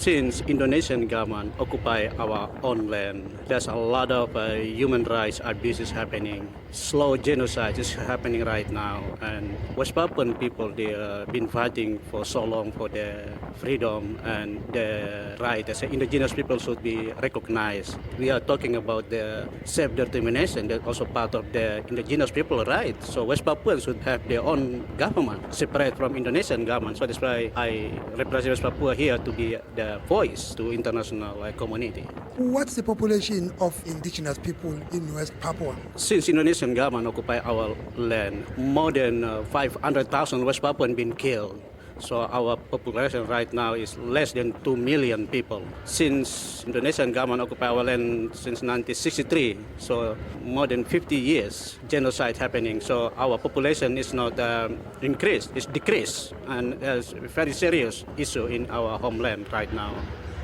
Since Indonesian government occupy our own land, there's a lot of human rights abuses happening. Slow genocide is happening right now, and West Papuan people they been fighting for so long for their freedom and their right as indigenous people should be recognized. We are talking about the self-determination that's also part of the indigenous people right. So West Papuans should have their own government separate from Indonesian government. So that's why I represent West Papua here to be the voice to international community. What's the population of indigenous people in West Papua? Since Indonesian government occupy our land, more than 500,000 West Papuan been killed. So our population right now is less than 2 million people. Since Indonesian government occupy our land since 1963, so more than 50 years genocide happening. So our population is not increased, it's decreased, and it's a very serious issue in our homeland right now.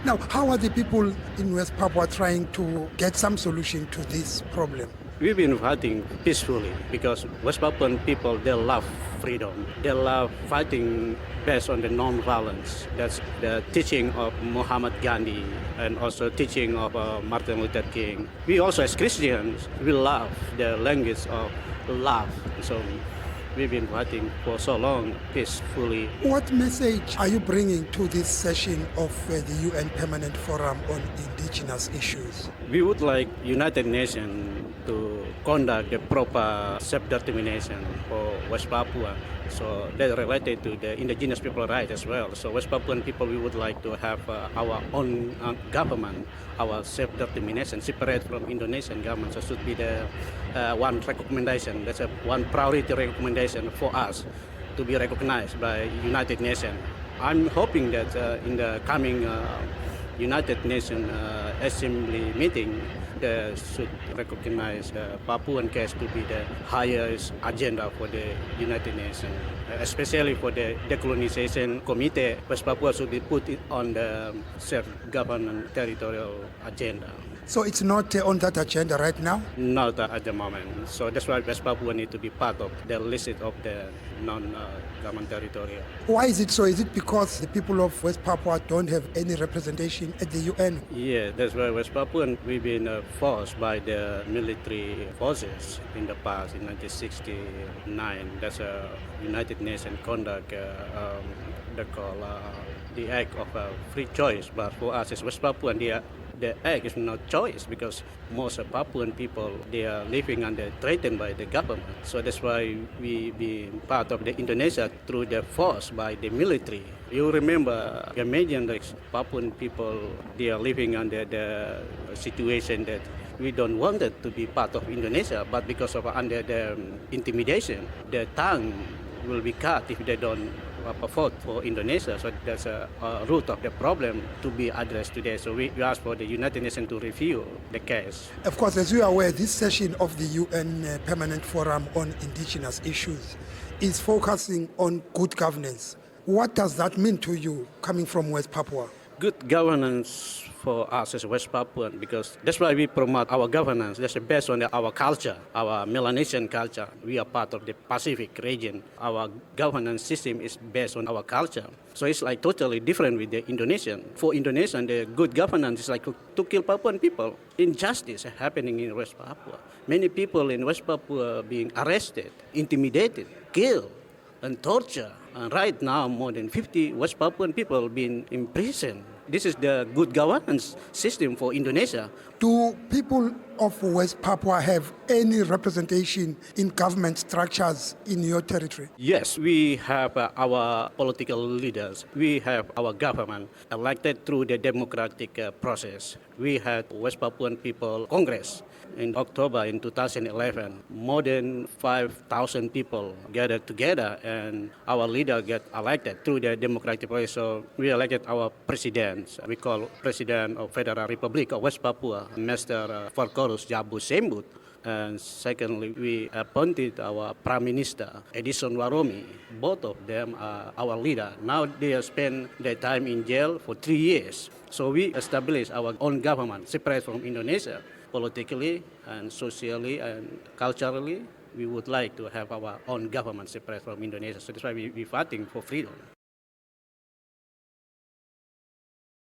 Now, how are the people in West Papua trying to get some solution to this problem? We've been fighting peacefully because West Papuan people, they love freedom. They love fighting based on the non-violence. That's the teaching of Muhammad Gandhi and also teaching of Martin Luther King. We also as Christians, we love the language of love. So we've been fighting for so long peacefully. What message are you bringing to this session of the UN Permanent Forum on Indigenous Issues? We would like United Nations to conduct the proper self-determination for West Papua. So that's related to the indigenous people right as well. So West Papuan people, we would like to have our own government, our self-determination separate from Indonesian government. So should be the one recommendation, that's one priority recommendation for us to be recognized by United Nations. I'm hoping that in the coming United Nations Assembly meeting, they should recognize the Papuan case to be the highest agenda for the United Nations, especially for the decolonization committee. West Papua should be put it on the self-government territorial agenda. So it's not on that agenda right now? Not at the moment. So that's why West Papua need to be part of the list of the non-government territory. Why is it so? Is it because the people of West Papua don't have any representation at the UN? Yeah, that's why West Papua, we've been forced by the military forces in the past, in 1969. That's a United Nations conduct, they call the act of free choice. But for us as West Papuan, the act is not choice because most of Papuan people, they are living under threatened by the government. So that's why we be part of the Indonesia through the force by the military. You remember, imagine like Papuan people, they are living under the situation that we don't want it to be part of Indonesia, but because of under the intimidation, their tongue will be cut if they don't vote for Indonesia. So that's a root of the problem to be addressed today. So we ask for the United Nations to review the case. Of course, as you are aware, this session of the UN Permanent Forum on Indigenous Issues is focusing on good governance. What does that mean to you coming from West Papua? Good governance for us as West Papuan, because that's why we promote our governance. That's based on our culture, our Melanesian culture. We are part of the Pacific region. Our governance system is based on our culture. So it's like totally different with the Indonesian. For Indonesian, the good governance is like to kill Papuan people. Injustice happening in West Papua. Many people in West Papua being arrested, intimidated, killed, and tortured. And right now, more than 50 West Papuan people being imprisoned. This is the good governance system for Indonesia. Do people of West Papua have any representation in government structures in your territory? Yes, we have our political leaders. We have our government elected through the democratic process. We had West Papuan People Congress in October in 2011. More than 5,000 people gathered together and our leader get elected through the democratic process. So we elected our president. We call President of Federal Republic of West Papua, Mr. Forkorus Jabu Sembut. And secondly, we appointed our Prime Minister, Edison Waromi. Both of them are our leader. Now they have spent their time in jail for 3 years. So we established our own government, separate from Indonesia, politically and socially and culturally. We would like to have our own government separate from Indonesia. So that's why we're fighting for freedom.